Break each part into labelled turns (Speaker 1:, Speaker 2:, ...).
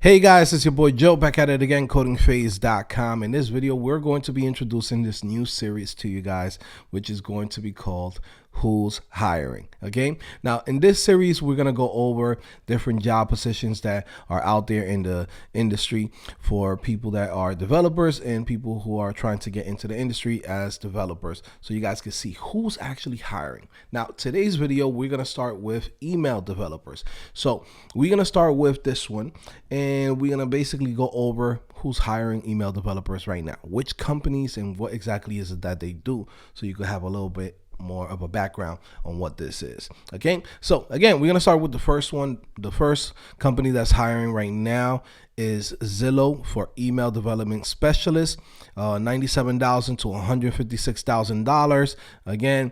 Speaker 1: Hey guys, it's your boy Joe back at it again, codingphase.com. In this video, we're going to be introducing this new series to you guys, which is going to be called Who's Hiring. Okay, now in this series, we're going to go over different job positions that are out there in the industry for people that are developers and people who are trying to get into the industry as developers, so you guys can see who's actually hiring. Now, today's video, we're going to start with email developers. So we're going to start with this one, and we're going to basically go over who's hiring email developers right now, which companies, and what exactly is it that they do, so you could have a little bit more of a background on what this is. Okay, so again, we're gonna start with the first one. The first company that's hiring right now is Zillow for email development specialist, $97,000 to $156,000. Again,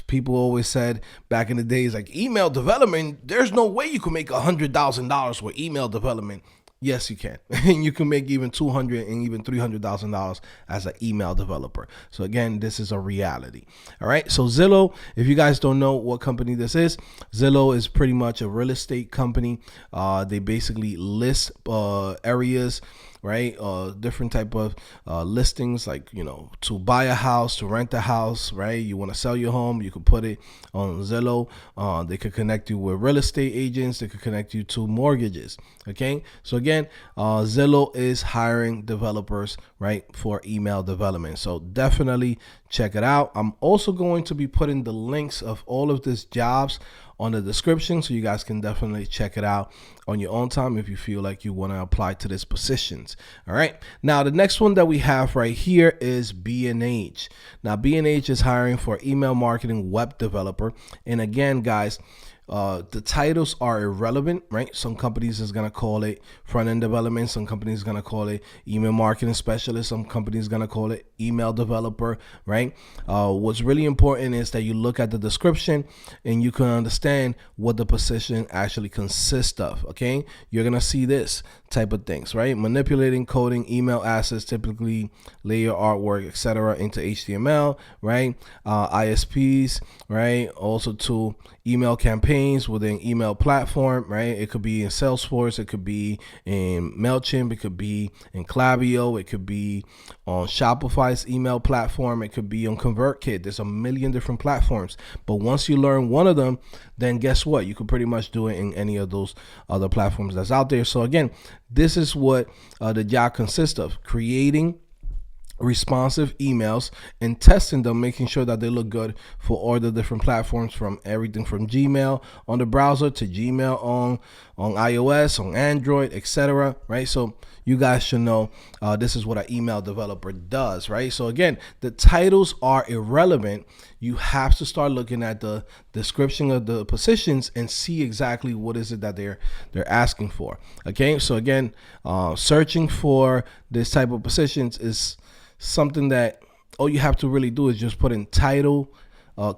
Speaker 1: people always said back in the days, like, email development, there's no way you can make $100,000 with email development. Yes, you can. And you can make even $200,000 and even $300,000 as an email developer. So again, this is a reality. All right. So Zillow, if you guys don't know what company this is, Zillow is pretty much a real estate company. They basically list areas, right? Different type of listings, like, you know, to buy a house, to rent a house, right? You want to sell your home, you can put it on Zillow. They could connect you with real estate agents. They could connect you to mortgages. Okay. So again, Zillow is hiring developers, right, for email development. So definitely check it out. I'm also going to be putting the links of all of these jobs on the description, so you guys can definitely check it out on your own time if you feel like you want to apply to these positions. All right. Now, the next one that we have right here is B&H. Now, B&H is hiring for email marketing web developer. And again, guys, the titles are irrelevant, right? Some companies is going to call it front-end development. Some companies going to call it email marketing specialist. Some companies going to call it email developer, right? What's really important is that you look at the description and you can understand what the position actually consists of, okay? You're going to see this type of things, right? Manipulating, coding, email assets, typically layer artwork, etc. into HTML, right? ISPs, right? Also to email campaigns within email platform, right? It could be in Salesforce, it could be in MailChimp, it could be in Klaviyo, it could be on Shopify's email platform, it could be on ConvertKit. There's a million different platforms, but once you learn one of them, then guess what? You could pretty much do it in any of those other platforms that's out there. So again, this is what the job consists of: creating responsive emails and testing them, making sure that they look good for all the different platforms, from everything from Gmail on the browser to Gmail on iOS, on Android, etc. Right? So you guys should know this is what an email developer does, right? So again, the titles are irrelevant. You have to start looking at the description of the positions and see exactly what is it that they're asking for. Okay, so again, searching for this type of positions is something that all you have to really do is just put in title,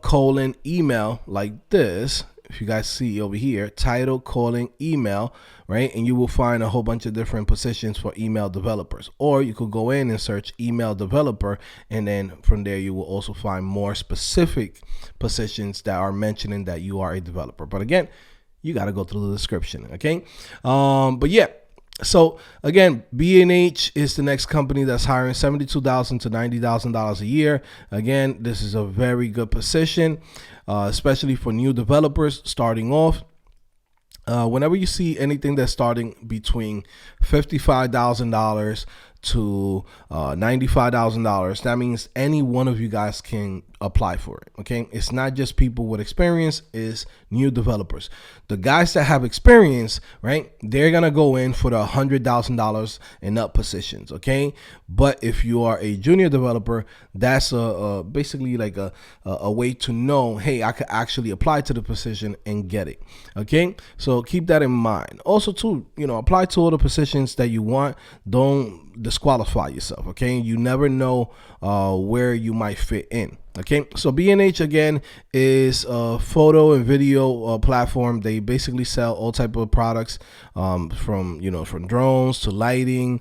Speaker 1: colon, email, like this. If you guys see over here, title, colon, email, right? And you will find a whole bunch of different positions for email developers. Or you could go in and search email developer, and then from there you will also find more specific positions that are mentioning that you are a developer. But again, you got to go through the description, okay? But yeah. So again, B&H is the next company that's hiring $72,000 to $90,000 a year. Again, this is a very good position, especially for new developers starting off. Whenever you see anything that's starting between $55,000 to $95,000, that means any one of you guys can apply for it. Okay, it's not just people with experience, it's new developers. The guys that have experience, right, they're gonna go in for the $100,000 and up positions. Okay, but if you are a junior developer, that's basically like a way to know, hey, I could actually apply to the position and get it. Okay, so keep that in mind. Also, too, you know, apply to all the positions that you want. Don't disqualify yourself. Okay, you never know where you might fit in. Okay, so B&H again is a photo and video platform. They basically sell all type of products, from drones to lighting,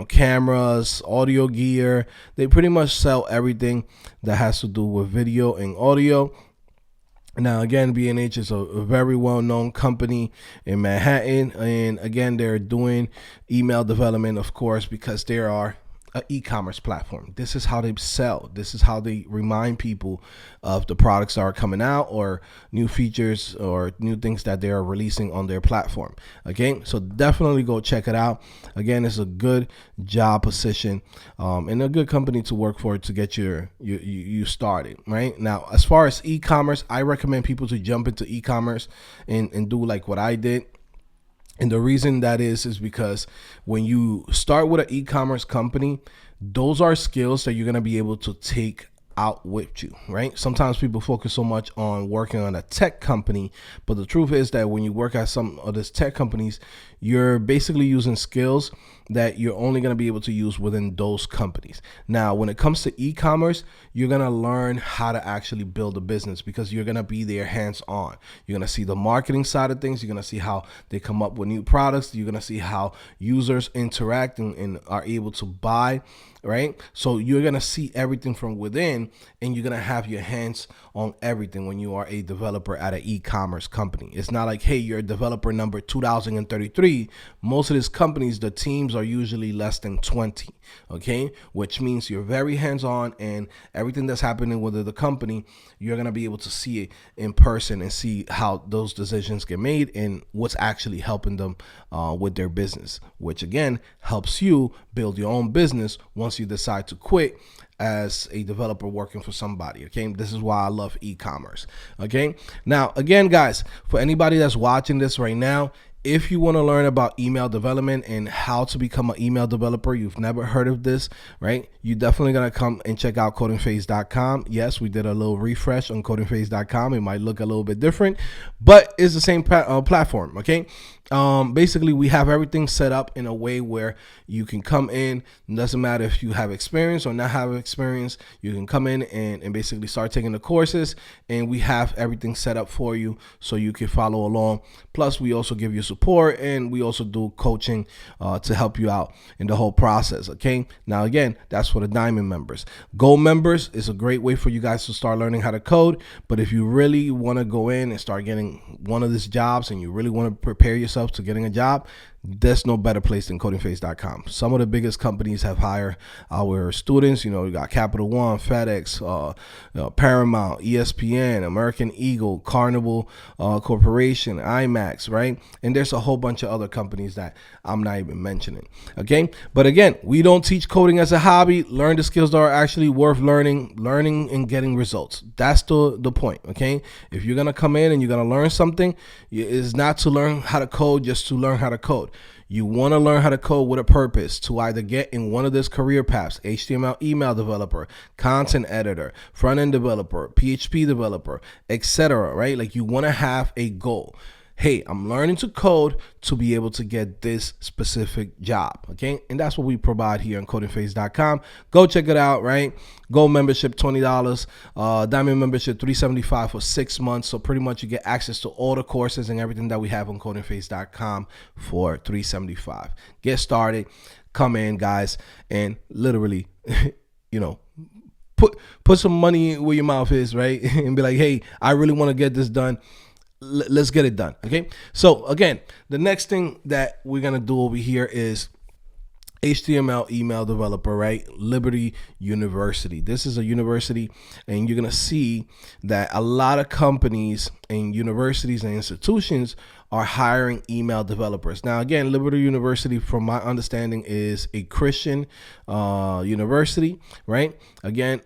Speaker 1: cameras, audio gear. They pretty much sell everything that has to do with video and audio. Now, again, B&H is a very well-known company in Manhattan, and again, they're doing email development, of course, because they are an e-commerce platform. This is how they sell. This is how they remind people of the products that are coming out or new features or new things that they are releasing on their platform. Okay, so definitely go check it out. Again, it's a good job position and a good company to work for to get you started. Right now, as far as e-commerce, I recommend people to jump into e-commerce and do like what I did. And the reason that is because when you start with an e-commerce company, those are skills that you're going to be able to take out with you, right? Sometimes people focus so much on working on a tech company, but the truth is that when you work at some of these tech companies, you're basically using skills that you're only going to be able to use within those companies. Now, when it comes to e-commerce, you're going to learn how to actually build a business because you're going to be there hands on. You're going to see the marketing side of things. You're going to see how they come up with new products. You're going to see how users interact and are able to buy, right? So you're going to see everything from within, and you're going to have your hands on everything when you are a developer at an e-commerce company. It's not like, hey, you're a developer number 2033. Most of these companies, the teams are usually less than 20, okay? Which means you're very hands-on, and everything that's happening with the company, you're going to be able to see it in person and see how those decisions get made and what's actually helping them with their business, which again helps you build your own business once you decide to quit as a developer working for somebody. Okay, this is why I love e-commerce. Okay, now again, guys, for anybody that's watching this right now, if you want to learn about email development and how to become an email developer, you've never heard of this, right? You definitely going to come and check out codingphase.com. Yes, we did a little refresh on codingphase.com. It might look a little bit different, but it's the same platform, okay? Basically, we have everything set up in a way where you can come in. It doesn't matter if you have experience or not have experience. You can come in and basically start taking the courses, and we have everything set up for you so you can follow along. Plus, we also give you support, and we also do coaching to help you out in the whole process. Okay, now again, that's for the diamond members. Gold members is a great way for you guys to start learning how to code, but if you really want to go in and start getting one of these jobs and you really want to prepare yourself to getting a job, there's no better place than codingphase.com. Some of the biggest companies have hired our students. You know, you got Capital One, FedEx, Paramount, ESPN, American Eagle, Carnival Corporation, IMAX, right? And there's a whole bunch of other companies that I'm not even mentioning. Okay, but again, we don't teach coding as a hobby. Learn the skills that are actually worth learning and getting results. That's the point. Okay, if you're gonna come in and you're gonna learn something, it's not to learn how to code just to learn how to code. You want to learn how to code with a purpose to either get in one of these career paths: HTML email developer, content editor, front-end developer, PHP developer, etc. Right? Like, you want to have a goal. Hey, I'm learning to code to be able to get this specific job, okay? And that's what we provide here on codingphase.com. Go check it out, right? Gold membership, $20. Diamond membership, $375 for 6 months. So pretty much you get access to all the courses and everything that we have on codingphase.com for $375. Get started. Come in, guys, and literally, you know, put some money where your mouth is, right? And be like, hey, I really want to get this done. Let's get it done. Okay, so again, the next thing that we're gonna do over here is HTML email developer, right? Liberty University. This is a university, and you're gonna see that a lot of companies and universities and institutions are hiring email developers. Now, again, Liberty University, from my understanding, is a Christian university, right? Again,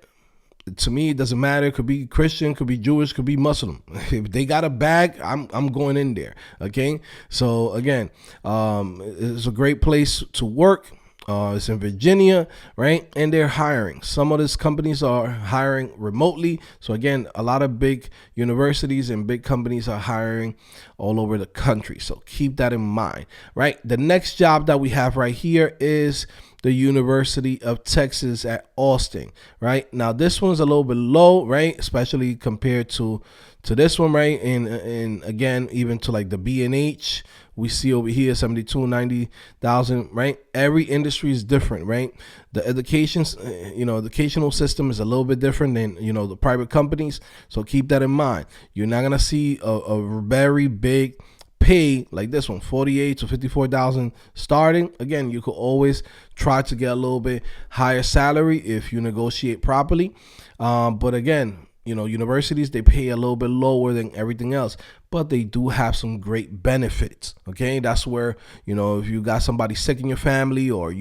Speaker 1: to me, it doesn't matter. It could be Christian, could be Jewish, could be Muslim. If they got a bag, I'm going in there. Okay. So again, it's a great place to work. It's in Virginia, right? And they're hiring. Some of these companies are hiring remotely. So again, a lot of big universities and big companies are hiring all over the country. So keep that in mind, right? The next job that we have right here is the University of Texas at Austin, right? Now this one's a little bit low, right? Especially compared to this one, right? And again, even to like the B&H, we see over here 72, 90,000, right? Every industry is different, right? The educational system is a little bit different than, the private companies. So keep that in mind. You're not going to see a very big pay like this one, 48 to 54,000 starting. Again, you could always try to get a little bit higher salary if you negotiate properly. But again, universities, they pay a little bit lower than everything else, but they do have some great benefits. Okay, that's where, if you got somebody sick in your family, or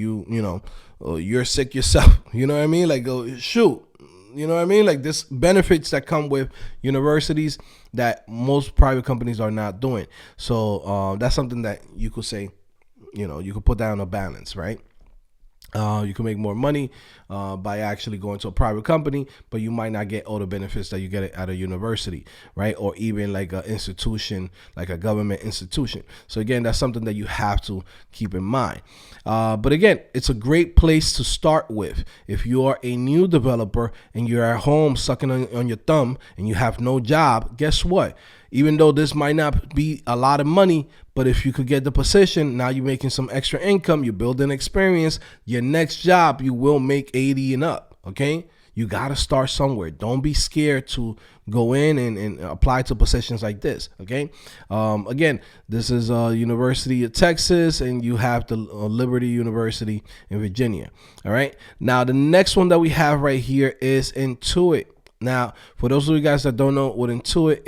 Speaker 1: or you're sick yourself, you know what I mean? Like, shoot. You know what I mean? Like, this benefits that come with universities that most private companies are not doing. So that's something that you could say, you could put down a balance, right? You can make more money by actually going to a private company, but you might not get all the benefits that you get at a university, right? Or even like an institution, like a government institution. So again, that's something that you have to keep in mind. But again, it's a great place to start with. If you are a new developer and you're at home sucking on your thumb and you have no job, guess what? Even though this might not be a lot of money, but if you could get the position, now you're making some extra income, you're building experience. Your next job, you will make 80 and up, okay? You got to start somewhere. Don't be scared to go in and apply to positions like this, okay? Again, this is University of Texas, and you have the Liberty University in Virginia, all right? Now, the next one that we have right here is Intuit. Now, for those of you guys that don't know what Intuit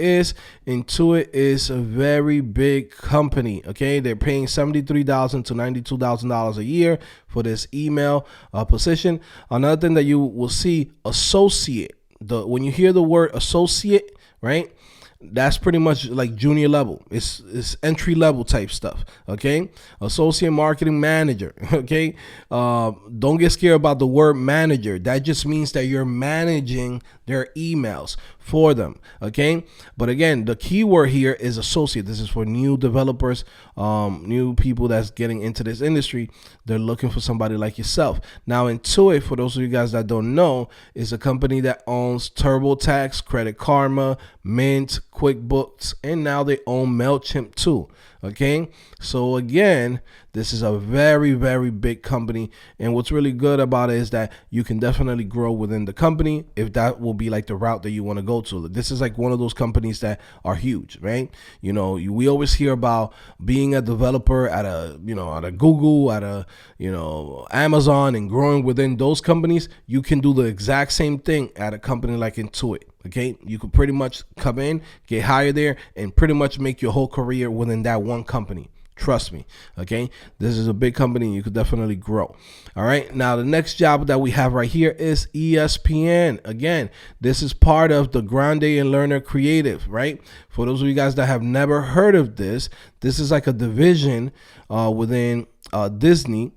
Speaker 1: is a very big company, okay? They're paying $73,000 to $92,000 a year for this email position. Another thing that you will see, associate. When you hear the word associate, right? That's pretty much like junior level. It's entry level type stuff. Okay, associate marketing manager. Okay, don't get scared about the word manager. That just means that you're managing their emails for them. Okay, but again, the key word here is associate. This is for new developers, new people that's getting into this industry. They're looking for somebody like yourself. Now, Intuit, for those of you guys that don't know, is a company that owns TurboTax, Credit Karma, Mint, QuickBooks, and now they own MailChimp too. Okay, so again, this is a very, very big company, and what's really good about it is that you can definitely grow within the company if that will be like the route that you want to go to. This is like one of those companies that are huge, right? We always hear about being a developer at a Google, at a Amazon, and growing within those companies. You can do the exact same thing at a company like Intuit. Okay, you could pretty much come in, get hired there, and pretty much make your whole career within that one company. Trust me. Okay, this is a big company, and you could definitely grow. All right, now the next job that we have right here is ESPN. Again, this is part of the Grande and Lerner Creative, right? For those of you guys that have never heard of this, this is like a division within Disney,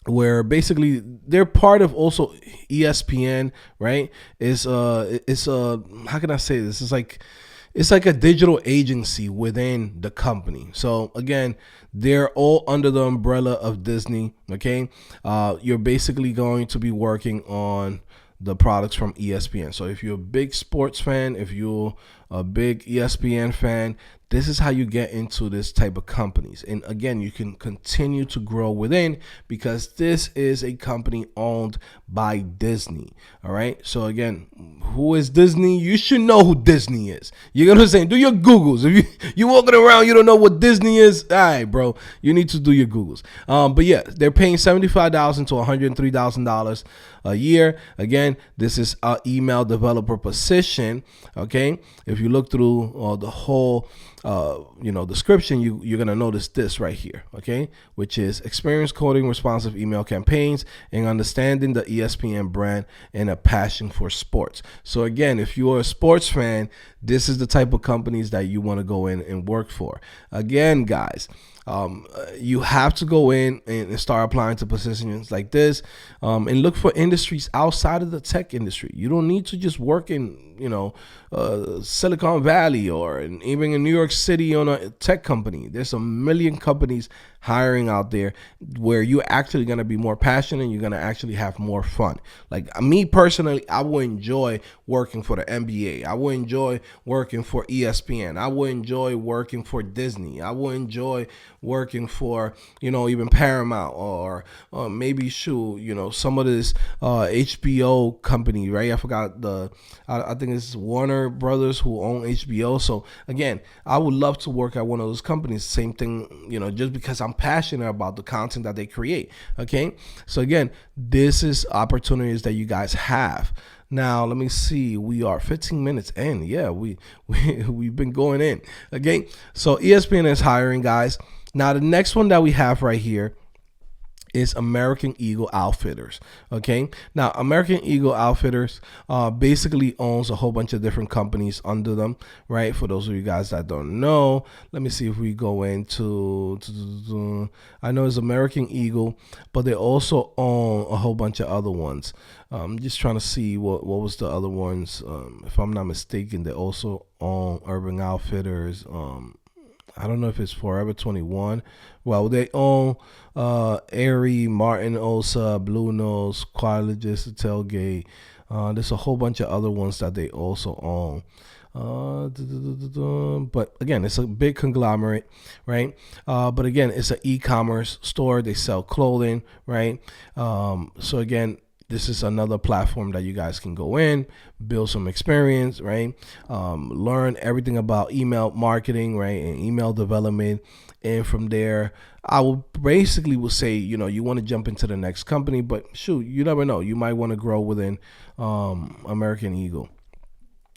Speaker 1: where basically they're part of also ESPN, right? It's how can I say this? It's like a digital agency within the company. So again, they're all under the umbrella of Disney. Okay, you're basically going to be working on the products from ESPN. So if you're a big sports fan, if you're a big ESPN fan, this is how you get into this type of companies. And again, you can continue to grow within, because this is a company owned by Disney. All right. So again, who is Disney? You should know who Disney is. You're going to say, do your Googles. If you're walking around, you don't know what Disney is. All right, bro, you need to do your Googles. But yeah, they're paying $75,000 to $103,000 a year. Again, this is an email developer position. Okay. If you look through the whole description, you're going to notice this right here, okay, which is experience coding responsive email campaigns and understanding the ESPN brand and a passion for sports. So again, if you're a sports fan, this is the type of companies that you want to go in and work for. Again, guys, You have to go in and start applying to positions like this, and look for industries outside of the tech industry. You don't need to just work in, Silicon Valley or even in New York City on a tech company. There's a million companies hiring out there where you're actually going to be more passionate and you're going to actually have more fun. Like me personally, I would enjoy working for the NBA. I would enjoy working for ESPN. I would enjoy working for Disney. I would enjoy working for, even Paramount or maybe some of this HBO company, right? I forgot I think it's Warner Brothers who own HBO. So again, I would love to work at one of those companies. Same thing, just because I'm passionate about the content that they create. Okay. So again, this is opportunities that you guys have. Now, let me see. We are 15 minutes in. Yeah, we've been going in. Okay. So ESPN is hiring, guys. Now, the next one that we have right here is American Eagle Outfitters. Okay. Now, American Eagle Outfitters basically owns a whole bunch of different companies under them, right? For those of you guys that don't know, let me see if we go into, I know it's American Eagle, but they also own a whole bunch of other ones. I'm just trying to see what was the other ones. If I'm not mistaken, they also own Urban Outfitters. I don't know if it's Forever 21. Well, they own Aerie, Martin Osa, Blue Nose, Qualogist, Tailgate. There's a whole bunch of other ones that they also own. But again, it's a big conglomerate, right? But again, it's an e-commerce store. They sell clothing, right? So again, this is another platform that you guys can go in, build some experience, right? Learn everything about email marketing, right? And email development. And from there, I will say, you want to jump into the next company, but shoot, you never know. You might want to grow within American Eagle.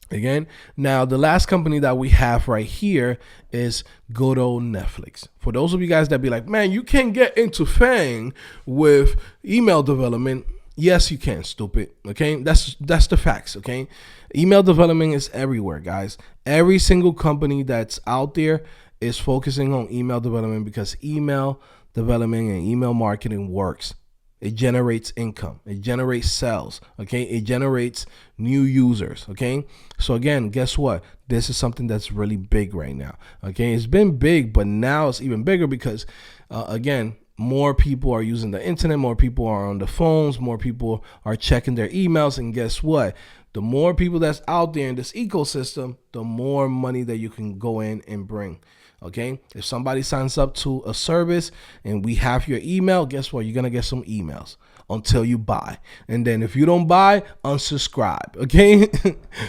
Speaker 1: Again, now the last company that we have right here is good old Netflix. For those of you guys that be like, man, you can't get into FAANG with email development. Yes, you can, stupid. Okay, that's the facts. Okay, email development is everywhere, guys. Every single company that's out there is focusing on email development because email development and email marketing works. It generates income. It generates sales. Okay, it generates new users. Okay, so again, guess what? This is something that's really big right now. Okay, it's been big, but now it's even bigger because, again, more people are using the internet, more people are on the phones, more people are checking their emails. And guess what? The more people that's out there in this ecosystem, the more money that you can go in and bring. Okay. If somebody signs up to a service and we have your email, guess what? You're going to get some emails until you buy. And then if you don't buy, unsubscribe. Okay.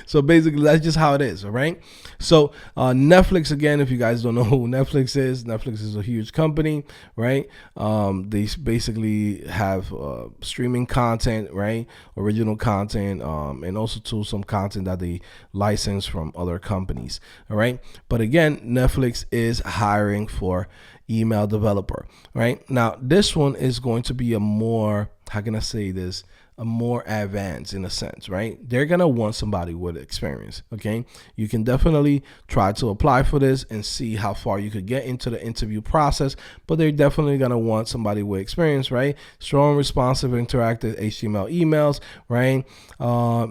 Speaker 1: So basically that's just how it is. All right. So Netflix, again, if you guys don't know who Netflix is a huge company, right? They basically have streaming content, right? Original content, and also some content that they license from other companies. All right. But again, Netflix is hiring for email developer. Right now, this one is going to be a more, how can I say this? A more advanced in a sense, right? They're going to want somebody with experience. Okay. You can definitely try to apply for this and see how far you could get into the interview process, but they're definitely going to want somebody with experience, right? Strong, responsive, interactive HTML emails, right?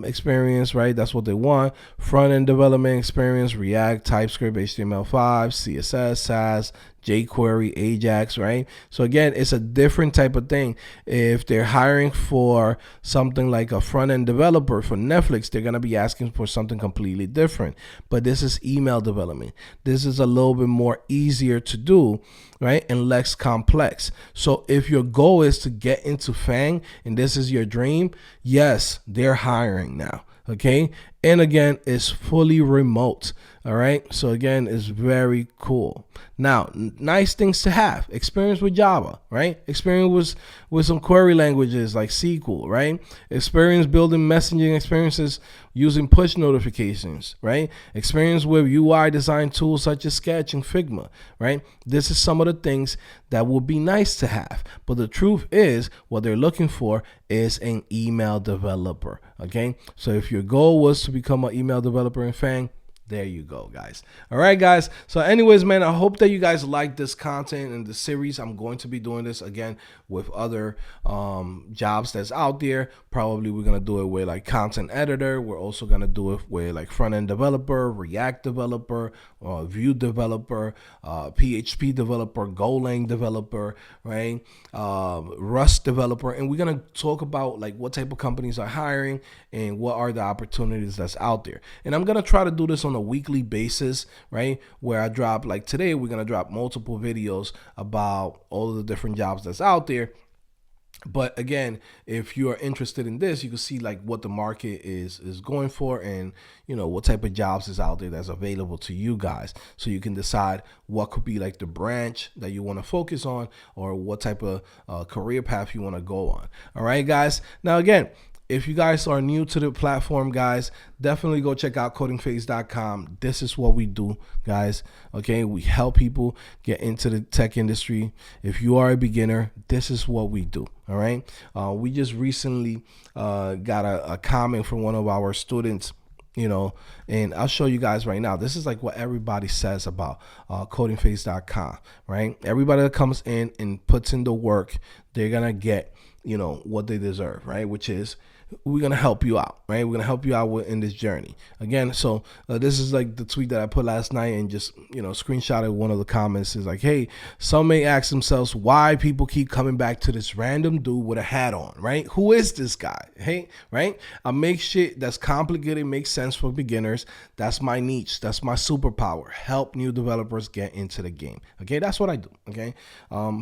Speaker 1: Experience, right? That's what they want. Front end development experience, React, TypeScript, HTML5, CSS, SAS, jQuery, Ajax, right? So again, it's a different type of thing. If they're hiring for something like a front-end developer for Netflix, they're going to be asking for something completely different. But this is email development. This is a little bit more easier to do, right? And less complex. So if your goal is to get into FAANG and this is your dream, yes, they're hiring now. Okay. And again, it's fully remote. All right. So again, it's very cool. Now, nice things to have: experience with Java, right? Experience with some query languages like SQL, right? Experience building messaging experiences using push notifications, right? Experience with UI design tools such as Sketch and Figma, right? This is some of the things that would be nice to have. But the truth is, what they're looking for is an email developer. Okay. So if your goal was to become an email developer in FAANG, There you go, guys. All right, guys. So anyways, man, I hope that you guys like this content and the series. I'm going to be doing this again with other jobs that's out there. Probably we're going to do it with like content editor. We're also going to do it with like front-end developer, React developer, Vue developer, PHP developer, Golang developer, right? Rust developer. And we're going to talk about like what type of companies are hiring and what are the opportunities that's out there. And I'm going to try to do this on a weekly basis, right? Where I drop, like today, we're going to drop multiple videos about all of the different jobs that's out there. But again, if you are interested in this, you can see like what the market is going for, and you know what type of jobs is out there that's available to you guys, so you can decide what could be like the branch that you want to focus on, or what type of career path you want to go on. All right, guys. Now again, if you guys are new to the platform, guys, definitely go check out codingphase.com. This is what we do, guys. Okay, we help people get into the tech industry. If you are a beginner, this is what we do. All right. We just recently got a comment from one of our students, you know, and I'll show you guys right now. This is like what everybody says about codingphase.com, right? Everybody that comes in and puts in the work, they're gonna get, you know, what they deserve, right? Which is, we're gonna help you out, right? We're gonna help you out in this journey. Again, so this is like the tweet that I put last night, and just, you know, screenshotted one of the comments. Is like, hey, some may ask themselves why people keep coming back to this random dude with a hat on, right? Who is this guy? Hey, right? I make shit that's complicated make sense for beginners. That's my niche. That's my superpower. Help new developers get into the game. Okay, that's what I do. Okay,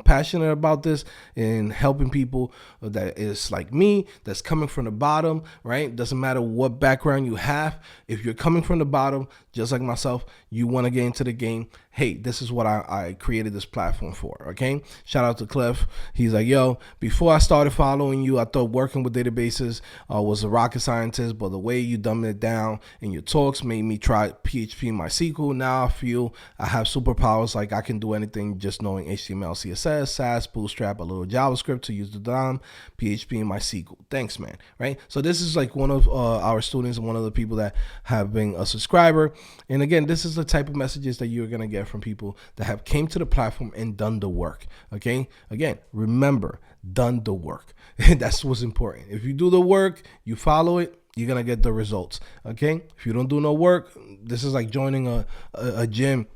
Speaker 1: passionate about this and helping people that is like me, that's coming from the bottom, right? Doesn't matter what background you have. If you're coming from the bottom, just like myself, you want to get into the game. Hey, this is what I created this platform for. Okay, shout out to Cliff. He's like, yo, before I started following you, I thought working with databases was a rocket scientist, but the way you dumb it down in your talks made me try PHP and MySQL. Now I feel I have superpowers, like I can do anything just knowing HTML, CSS, SAS, Bootstrap, a little JavaScript to use the DOM, PHP and MySQL. Thanks, man. Right? So this is like one of our students and one of the people that have been a subscriber. And again, this is the type of messages that you're gonna get from people that have came to the platform and done the work. Okay, again, remember, done the work. That's what's important. If you do the work, you follow it, you're gonna get the results. Okay, if you don't do no work, this is like joining a gym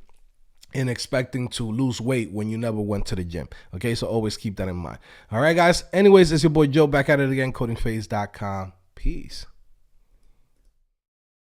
Speaker 1: and expecting to lose weight when you never went to the gym. Okay, so always keep that in mind. All right, guys. Anyways, it's your boy Joe back at it again, codingphase.com. Peace.